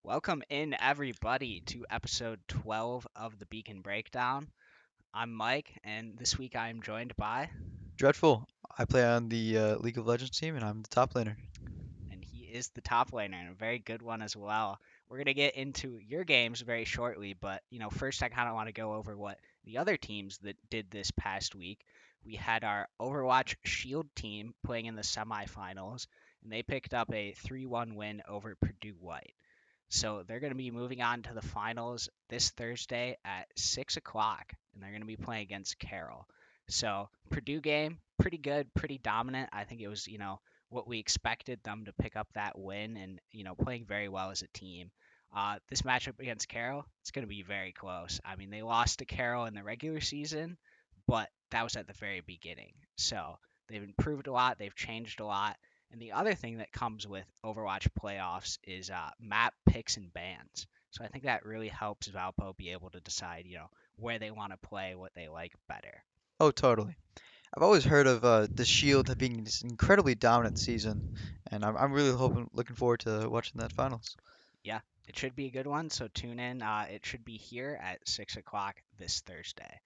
Welcome in, everybody, to episode 12 of the Beacon Breakdown. I'm Mike, and this week I am joined by, Dreadful. I play on the League of Legends team, and I'm the top laner. and he is the top laner, and a very good one as well. We're going to get into your games very shortly, but first I kind of want to go over what the other teams that did this past week. We had our Overwatch Shield team playing in the semifinals, and they picked up a 3-1 win over Purdue White. So they're going to be moving on to the finals this Thursday at 6 o'clock, and they're going to be playing against Carroll. So Purdue game, pretty good, pretty dominant. I think it was, what we expected them to pick up that win and, playing very well as a team. This matchup against Carroll, it's going to be very close. I mean, they lost to Carroll in the regular season, but that was at the very beginning. So they've improved a lot, they've changed a lot, and the other thing that comes with Overwatch playoffs is map picks and bans. So I think that really helps Valpo be able to decide, where they want to play, what they like better. Oh, totally. I've always heard of the Shield being this incredibly dominant season, and I'm really looking forward to watching that finals. Yeah, it should be a good one. So tune in. It should be here at 6 o'clock this Thursday.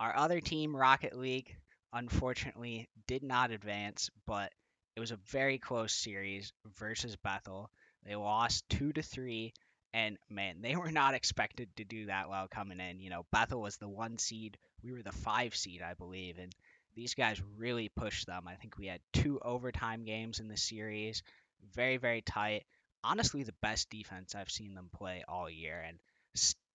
Our other team, Rocket League, unfortunately did not advance, but it was a very close series versus Bethel. They lost 2-3, and man, they were not expected to do that well coming in. Bethel was the 1 seed, we were the 5 seed, I believe, and these guys really pushed them. I think we had 2 overtime games in the series, very, very tight. Honestly, the best defense I've seen them play all year, and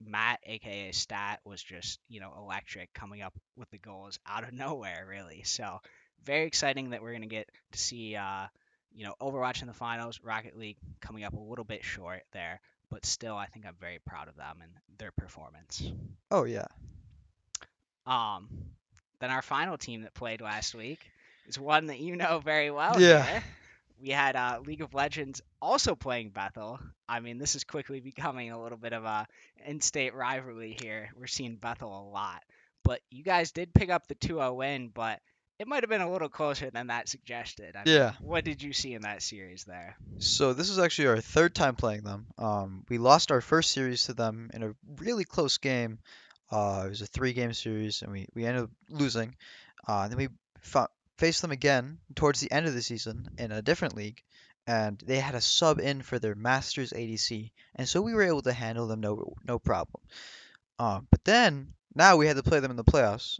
Matt, aka Stat, was just electric, coming up with the goals out of nowhere, really. So very exciting that we're gonna get to see Overwatch in the finals. Rocket League coming up a little bit short there, but still, I think I'm very proud of them and their performance. Oh yeah, Um, then our final team that played last week is one that you know very well yeah, here. We had League of Legends also playing Bethel. I mean, this is quickly becoming a little bit of a in-state rivalry here. We're seeing Bethel a lot. But you guys did pick up the 2-0 win, but it might have been a little closer than that suggested. I mean, yeah. what did you see in that series there? So this is actually our third time playing them. We lost our first series to them in a really close game. It was a three-game series, and we ended up losing. Then we fa faced them again towards the end of the season in a different league, and they had a sub in for their Masters ADC, and so we were able to handle them no problem. But then now we had to play them in the playoffs.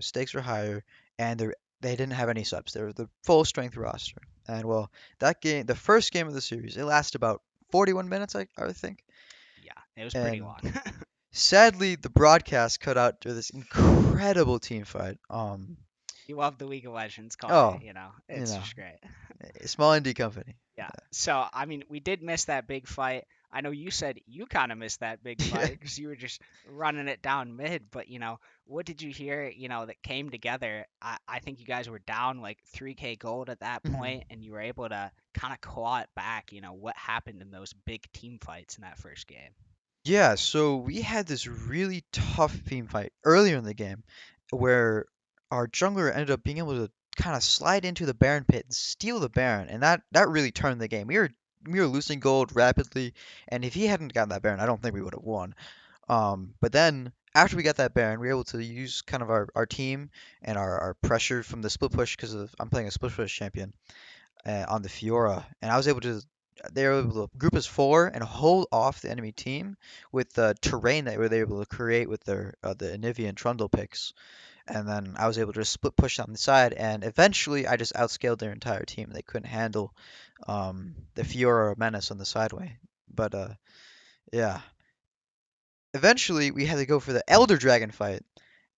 Stakes were higher, and they didn't have any subs. They were the full strength roster. And well, that game, the first game of the series, it lasted about 41 minutes, I think. Yeah, it was pretty And long. sadly, the broadcast cut out to this incredible team fight. You love the League of Legends call Oh, it, you it's know, just great. a small indie company. Yeah. So, I mean, we did miss that big fight. I know you said you kind of missed that big Yeah. fight because you were just running it down mid. But, what did you hear, that came together? I think you guys were down like 3K gold at that Mhm. point, and you were able to kind of claw it back. What happened in those big team fights in that first game? Yeah, so we had this really tough team fight earlier in the game where our jungler ended up being able to kind of slide into the Baron pit and steal the Baron, and that really turned the game. We were losing gold rapidly, and if he hadn't gotten that Baron, I don't think we would have won. But then after we got that Baron, we were able to use kind of our team and our pressure from the split push because of I'm playing a split push champion on the Fiora, and I was able to. They were able to group as four and hold off the enemy team with the terrain that they were able to create with their the Anivia and Trundle picks. And then I was able to just split push on the side, and eventually I just outscaled their entire team. They couldn't handle the Fiora menace on the sideway. But yeah, eventually we had to go for the Elder Dragon fight,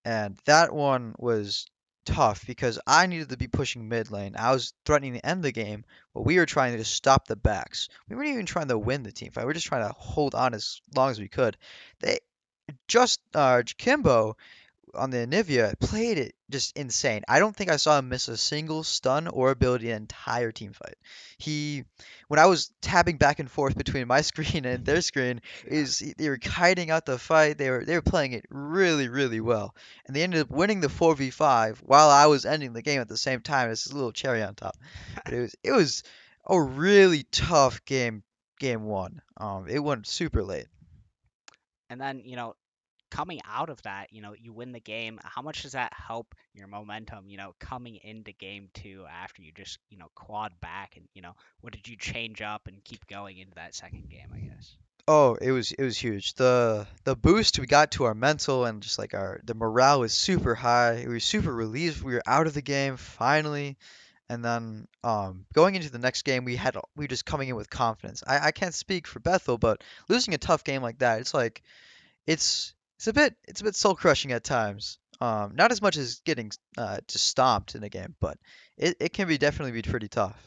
and that one was tough because I needed to be pushing mid lane. I was threatening to end the game, but we were trying to just stop the backs. We weren't even trying to win the team fight. We were just trying to hold on as long as we could. They just Kimbo on the Anivia played it just insane. I don't think I saw him miss a single stun or ability in the entire team fight. He, when I was tabbing back and forth between my screen and their screen, Yeah. they were kiting out the fight. They were playing it really well, and they ended up winning the 4v5 while I was ending the game at the same time. It's a little cherry on top, but it was a really tough game game one. It went super late. And then, coming out of that, you win the game. How much does that help your momentum, coming into game two after you just, clawed back and, what did you change up and keep going into that second game, I guess? Oh, it was huge. The boost we got to our mental and just like our the morale was super high. We were super relieved we were out of the game finally. And then going into the next game we were just coming in with confidence. I can't speak for Bethel, but losing a tough game like that, it's like it's a bit soul crushing at times. Not as much as getting just stomped in a game, but it can be definitely be pretty tough.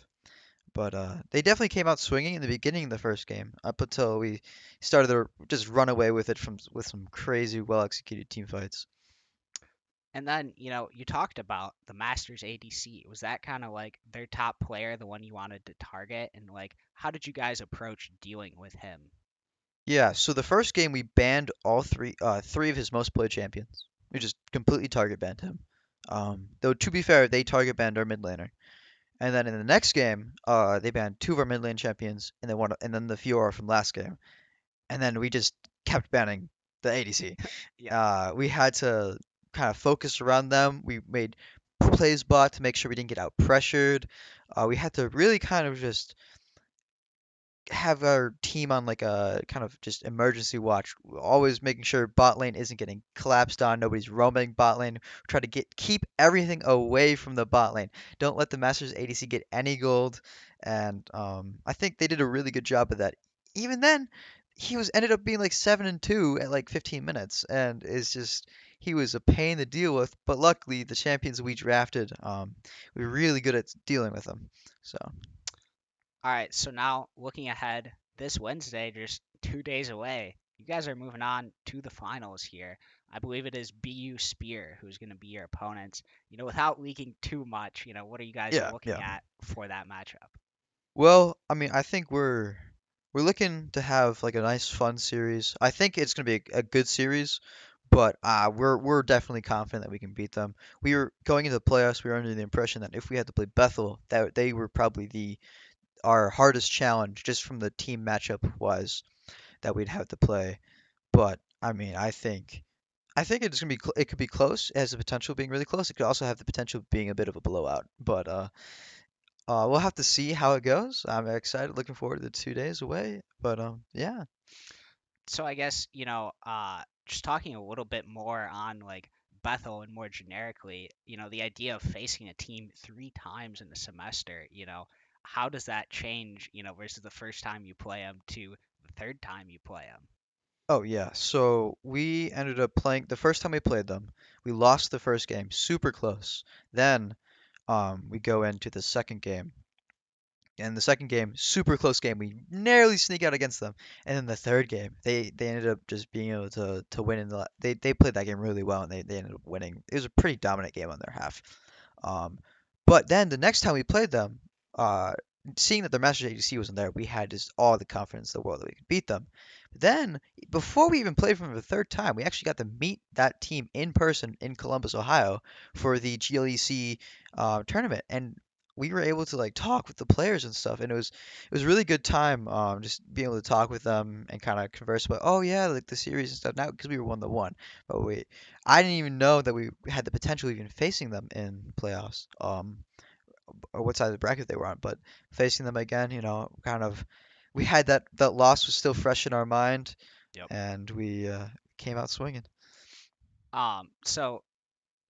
But they definitely came out swinging in the beginning of the first game, up until we started to just run away with it with some crazy, well executed team fights. And then, you talked about the Masters ADC. Was that kind of like their top player, the one you wanted to target? And like, how did you guys approach dealing with him? Yeah, so the first game we banned all three of his most played champions. We just completely target banned him. Though to be fair, they target banned our mid laner. And then in the next game, they banned two of our mid lane champions, and then the Fiora from last game. And then we just kept banning the ADC. Yeah. We had to kind of focus around them. We made plays bot to make sure we didn't get out pressured. We had to really kind of just have our team on like a kind of just emergency watch, always making sure bot lane isn't getting collapsed on, nobody's roaming bot lane. Try to keep everything away from the bot lane. Don't let the Masters ADC get any gold, and I think they did a really good job of that. Even then, he was ended up being like 7-2 at like 15 minutes, and is just he was a pain to deal with. But luckily, the champions we drafted, we were really good at dealing with them. So. All right, so now looking ahead, this Wednesday, just 2 days away, you guys are moving on to the finals here. I believe it is BU Spear who's going to be your opponents. Without leaking too much, what are you guys Yeah, looking yeah. at for that matchup? Well, I mean, I think we're looking to have like a nice fun series. I think it's gonna be a good series, but we're definitely confident that we can beat them. We were going into the playoffs, we were under the impression that if we had to play Bethel, that they were probably the our hardest challenge just from the team matchup was that we'd have to play. But I mean, I think it's gonna be it could be close. It has the potential of being really close. It could also have the potential of being a bit of a blowout. But we'll have to see how it goes. I'm excited, looking forward to the 2 days away. But yeah, So I guess, just talking a little bit more on like Bethel and more generically, the idea of facing a team 3 times in a semester, how does that change, versus the first time you play them to the third time you play them? oh yeah. So we ended up playing the first time we played them. We lost the first game, super close. Then we go into the second game. And the second game, super close game. We narrowly sneak out against them. And then the third game, they ended up just being able to win they played that game really well and they ended up winning. It was a pretty dominant game on their half. Um, but then the next time we played them, uh, seeing that their Masters ADC wasn't there, we had just all the confidence in the world that we could beat them. But then, before we even played them the third time, we actually got to meet that team in person in Columbus, Ohio, for the GLEC tournament, and we were able to like talk with the players and stuff, and it was a really good time, just being able to talk with them and kind of converse about, oh yeah, like the series and stuff. Now because we were 1-1, but I didn't even know that we had the potential of even facing them in playoffs, or what side of the bracket they were on. But facing them again, kind of, we had that loss was still fresh in our mind, Yep. and we came out swinging. So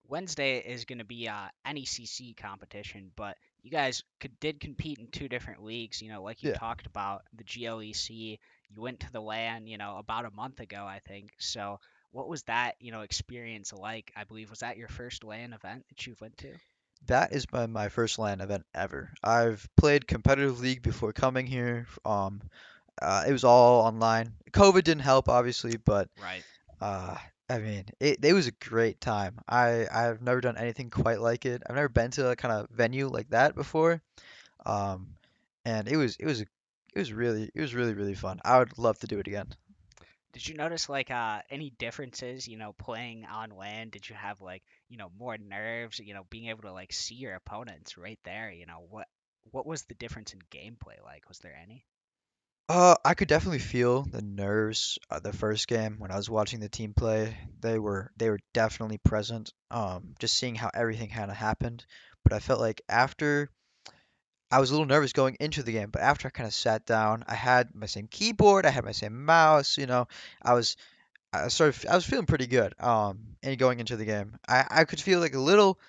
Wednesday is going to be NECC competition, but you guys did compete in 2 different leagues. Like you Yeah. talked about the GLEC. You went to the LAN, about a month ago, I think. So what was that, experience like? I believe was that your first LAN event that you went to? That is my first LAN event ever. I've played competitive league before coming here. It was all online. COVID didn't help, obviously, but Right. uh, I mean, it was a great time. I've never done anything quite like it. I've never been to a kind of venue like that before. Um, and it was really really fun. I would love to do it again. Did you notice like any differences, playing on land? Did you have like, more nerves, being able to like see your opponents right there, what was the difference in gameplay like? Was there any? I could definitely feel the nerves the first game when I was watching the team play. They were definitely present. Just seeing how everything kind of happened. But I felt like after I was a little nervous going into the game, but after I kind of sat down, I had my same keyboard, I had my same mouse, I was I was feeling pretty good. And going into the game, I could feel like a little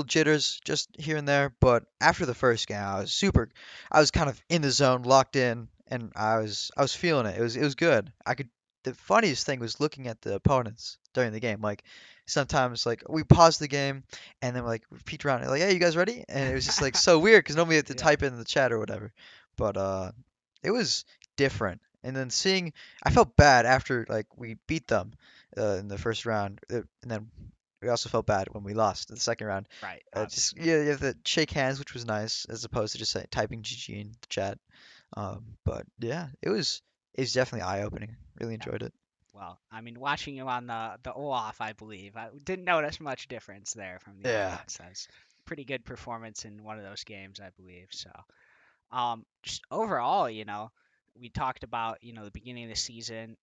jitters just here and there, but after the first game, I was kind of in the zone, locked in, and I was feeling it. It was good. I could. The funniest thing was looking at the opponents during the game. Like sometimes, like we paused the game, and then we peeked around, like, "Hey, you guys ready?" And it was just like so weird because normally you have to Yeah. type it in the chat or whatever. But it was different. And then seeing I felt bad after like we beat them in the first round, and then we also felt bad when we lost in the second round. Right, Just obviously. yeah, you have to shake hands, which was nice, as opposed to just typing GG in the chat. But yeah, it was definitely eye-opening. Really Yeah. enjoyed it. Well, I mean, watching you on the Olaf, I believe, I didn't notice much difference there from the Yeah. audience. That was pretty good performance in one of those games, I believe. So, just overall, we talked about, the beginning of the season,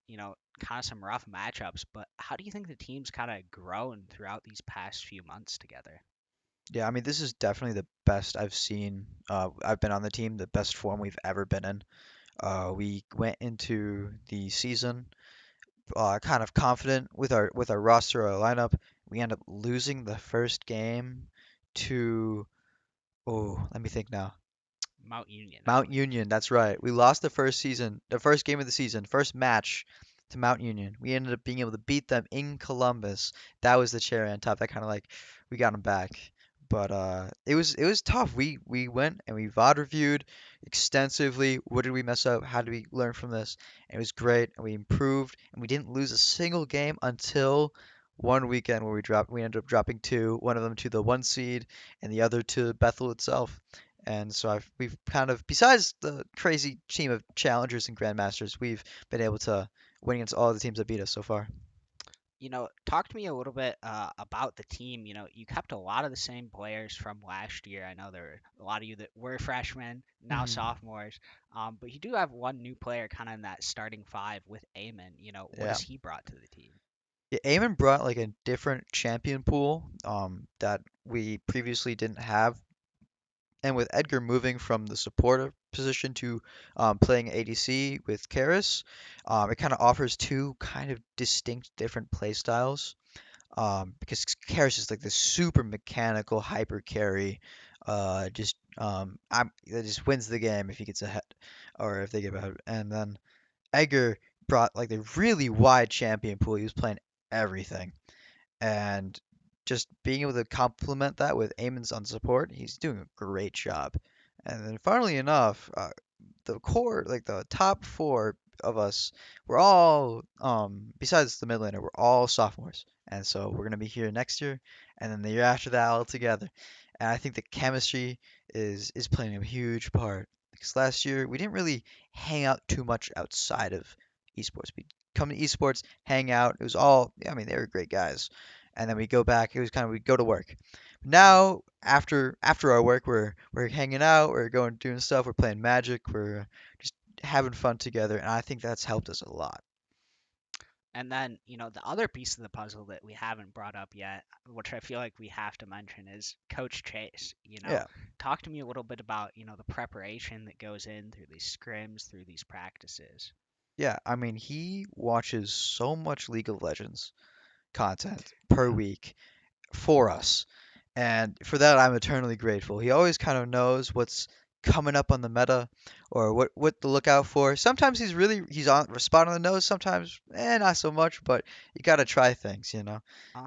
kind of some rough matchups, but how do you think the team's kind of grown throughout these past few months together? Yeah, I mean, this is definitely the best I've seen. I've been on the team, the best form we've ever been in. We went into the season kind of confident with our roster, our lineup. We end up losing the first game to let me think now. Mount Union, I Mount believe. Union, that's right. We lost the first game of the season, first match to Mount Union. We ended up being able to beat them in Columbus. That was the cherry on top. That kind of like we got them back. But it was tough. We went and we VOD reviewed extensively. What did we mess up? How did we learn from this? And it was great, and we improved, and we didn't lose a single game until one weekend where we ended up dropping two, one of them to the one seed and the other to Bethel itself. And so we've kind of, besides the crazy team of challengers and grandmasters, we've been able to win against all the teams that beat us so far. Talk to me a little bit about the team. You kept a lot of the same players from last year. I know there were a lot of you that were freshmen, now Mhm. sophomores, but you do have one new player kind of in that starting five with Eamon. What Yeah. has he brought to the team? Yeah, Eamon brought like a different champion pool that we previously didn't have. And with Edgar moving from the supporter position to playing ADC with Karis, it kind of offers two kind of distinct different play styles. Because Karis is like this super mechanical hyper carry, that just wins the game if he gets ahead or if they get ahead. And then Edgar brought like the really wide champion pool. He was playing everything, and just being able to complement that with Eamon's on support, he's doing a great job. And then, funnily enough, the core, like the top four of us, we're all, besides the mid laner, we're all sophomores. And so we're gonna be here next year, and then the year after that all together. And I think the chemistry is playing a huge part because last year we didn't really hang out too much outside of esports. We come to esports, hang out. It was all, yeah, I mean, they were great guys. And then we go back. It was kind of we'd go to work. Mhm. Now after our work, we're hanging out, we're going doing stuff, we're playing Magic, we're just having fun together, and I think that's helped us a lot. And then, the other piece of the puzzle that we haven't brought up yet, which I feel like we have to mention, is Coach Chase. Yeah, Talk to me a little bit about, the preparation that goes in through these scrims, through these practices. yeah. I mean, he watches so much League of Legends content per Yeah. week for us. And for that, I'm eternally grateful. He always kind of knows what's coming up on the meta or what to look out for. Sometimes he's on spot on the nose, sometimes not so much, but you got to try things. Uh-huh.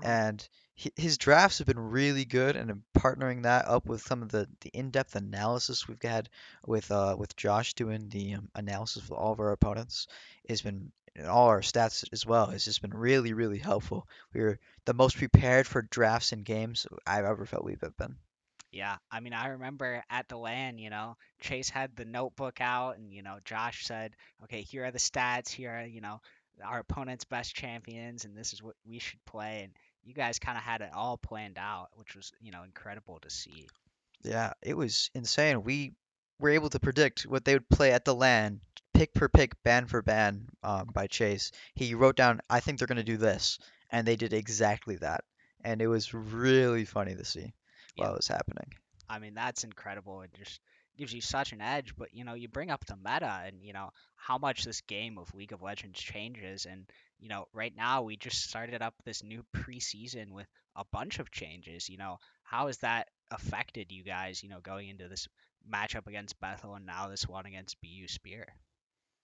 And his drafts have been really good, and in partnering that up with some of the in-depth analysis we've had with Josh doing the analysis of all of our opponents has been and all our stats as well. It's just been really, really helpful. We're the most prepared for drafts and games I've ever felt we've been. Yeah, I mean, I remember at the LAN, Chase had the notebook out, and Josh said, "Okay, here are the stats. Here are our opponent's best champions, and this is what we should play." And you guys kind of had it all planned out, which was incredible to see. Yeah, it was insane. We were able to predict what they would play at the LAN, pick per pick, ban for ban by Chase. He wrote down, I think they're going to do this. And they did exactly that. And it was really funny to see Yeah, while it was happening. I mean, that's incredible. It just gives you such an edge. But, you bring up the meta and, how much this game of League of Legends changes. And, right now we just started up this new preseason with a bunch of changes. How has that affected you guys, going into this matchup against Bethel and now this one against BU Spear?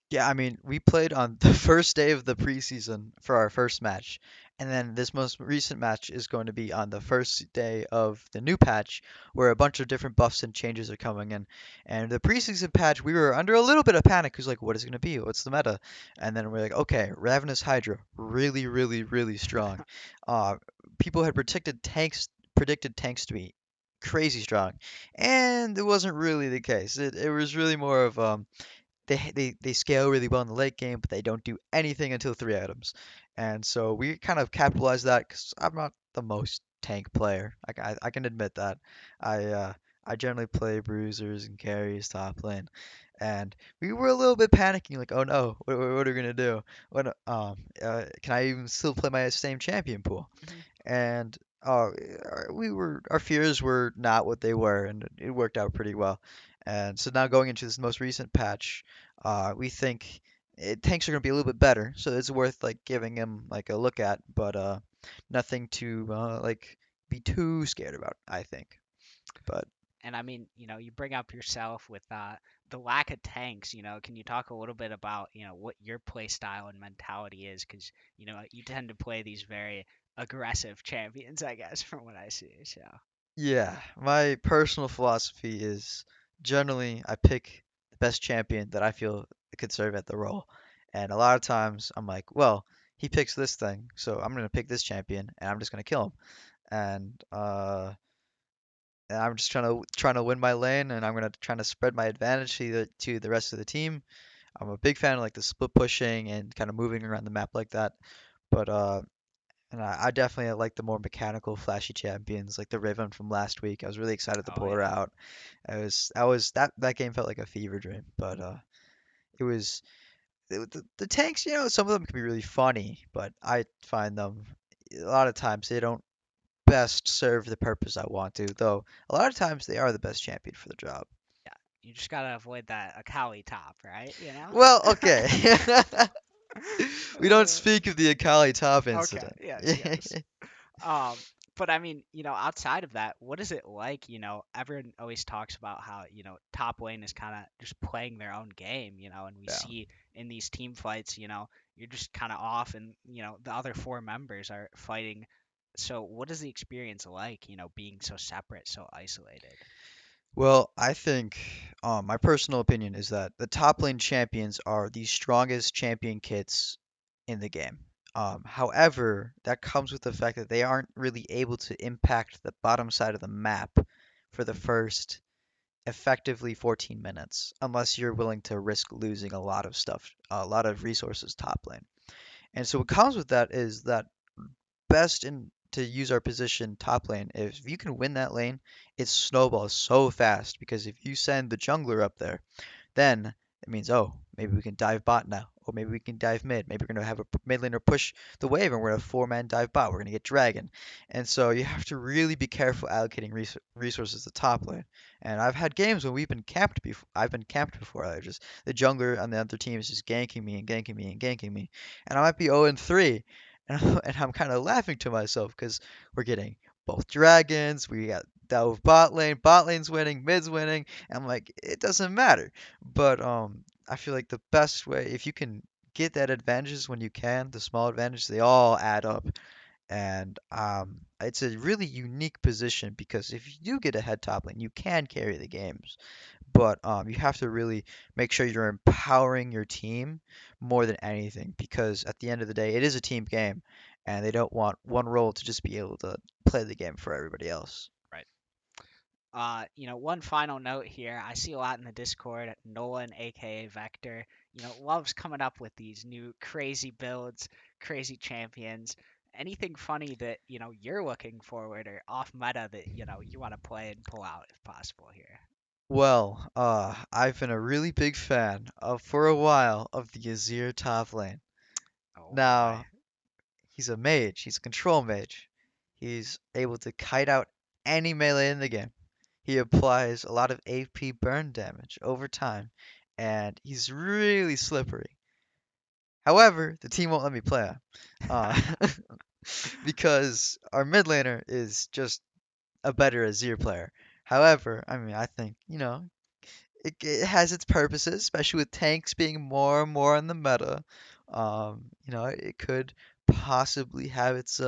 Yeah, I mean, we played on the first day of the preseason for our first match, and then this most recent match is going to be on the first day of the new patch, where a bunch of different buffs and changes are coming in. And the preseason patch, we were under a little bit of panic, because like, what is it going to be? What's the meta? And then we're like, okay, Ravenous Hydra, really, really, really strong. Uh, People had predicted tanks to be crazy strong, and it wasn't really the case. It was really more of they scale really well in the late game, but they don't do anything until 3 items. And so we kind of capitalized that because I'm not the most tank player. I can admit that. I uh, I generally play bruisers and carries top lane, and we were a little bit panicking, like, oh no, what are we gonna do? Can I even still play my same champion pool? Mhm. And our fears were not what they were, and it worked out pretty well. And so now going into this most recent patch, we think tanks are going to be a little bit better, so it's worth like giving them like a look at, but nothing to like be too scared about, I think. But And I mean, you bring up yourself with the lack of tanks. Can you talk a little bit about, what your play style and mentality is? Because, you tend to play these very aggressive champions, I guess, from what I see. So, yeah, my personal philosophy is generally I pick the best champion that I feel could serve at the role. And a lot of times I'm like, well, he picks this thing, so I'm gonna pick this champion and I'm just gonna kill him. And I'm just trying to win my lane, and I'm gonna trying to spread my advantage to the rest of the team. I'm a big fan of like the split pushing and kind of moving around the map like that. But and I definitely like the more mechanical, flashy champions, like the Riven from last week. I was really excited to oh pull her yeah. out. That game felt like a fever dream, but it was the tanks. Some of them can be really funny, but I find them a lot of times they don't best serve the purpose I want to. Though a lot of times they are the best champion for the job. Yeah, you just gotta avoid that Akali top, right? Well, okay. We don't Uh, speak of the Akali top okay. incident. Yes. Yes. Um, but I mean, outside of that, what is it like? Everyone always talks about how, top lane is kind of just playing their own game, and we Yeah. see in these team fights, you're just kind of off and, the other four members are fighting. So what is the experience like, being so separate, so isolated? Well, I think my personal opinion is that the top lane champions are the strongest champion kits in the game. However, that comes with the fact that they aren't really able to impact the bottom side of the map for the first effectively 14 minutes, unless you're willing to risk losing a lot of stuff, a lot of resources top lane. And so what comes with that is that best in to use our position top lane, if you can win that lane, it snowballs so fast because if you send the jungler up there, then it means, oh, maybe we can dive bot now, or maybe we can dive mid. Maybe we're gonna have a mid laner push the wave, and we're gonna have 4-man dive bot. We're gonna get dragon, and so you have to really be careful allocating resources to top lane. And I've had games when we've been camped before. I've been camped before. I just the jungler on the other team is just ganking me and ganking me and ganking me, and I might be 0 and 3, and I'm kind of laughing to myself because we're getting both dragons. We got Dove bot lane's winning, mid's winning. And I'm like, it doesn't matter. But I feel like the best way, if you can get that advantages when you can, the small advantages, they all add up. And it's a really unique position because if you do get ahead top lane, you can carry the games. But you have to really make sure you're empowering your team more than anything because at the end of the day, it is a team game, and they don't want one role to just be able to play the game for everybody else. Right. One final note here. I see a lot in the Discord. Nolan, aka Vector, loves coming up with these new crazy builds, crazy champions. Anything funny that you're looking forward or off meta that you want to play and pull out if possible here? Well, I've been a really big fan of for a while of the Azir top lane. Oh boy. Now, he's a mage, he's a control mage. He's able to kite out any melee in the game. He applies a lot of AP burn damage over time, and he's really slippery. However, the team won't let me play him. Uh, because our mid laner is just a better Azir player. However, I mean, I think, it has its purposes, especially with tanks being more and more in the meta. It could possibly have its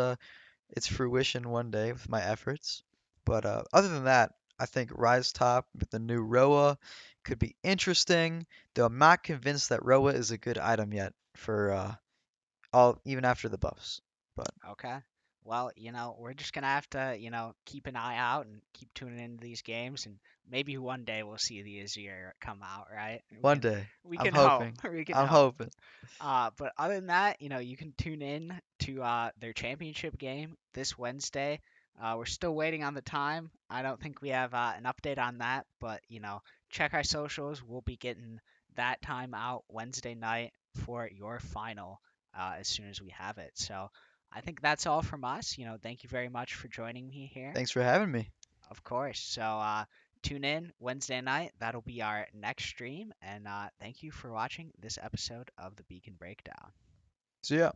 fruition one day with my efforts. But other than that, I think Rise Top with the new Roa could be interesting, though I'm not convinced that Roa is a good item yet for all even after the buffs. But Okay. Well, we're just gonna have to, keep an eye out and keep tuning into these games, and maybe one day we'll see the Azir come out, right? We one can, day, we I'm can hope. hoping. We can I'm hope. hoping. But other than that, you can tune in to their championship game this Wednesday. We're still waiting on the time. I don't think we have an update on that, but check our socials. We'll be getting that time out Wednesday night for your final as soon as we have it. So I think that's all from us. Thank you very much for joining me here. Thanks for having me. Of course. So tune in Wednesday night. That'll be our next stream. And thank you for watching this episode of the Beacon Breakdown. See ya.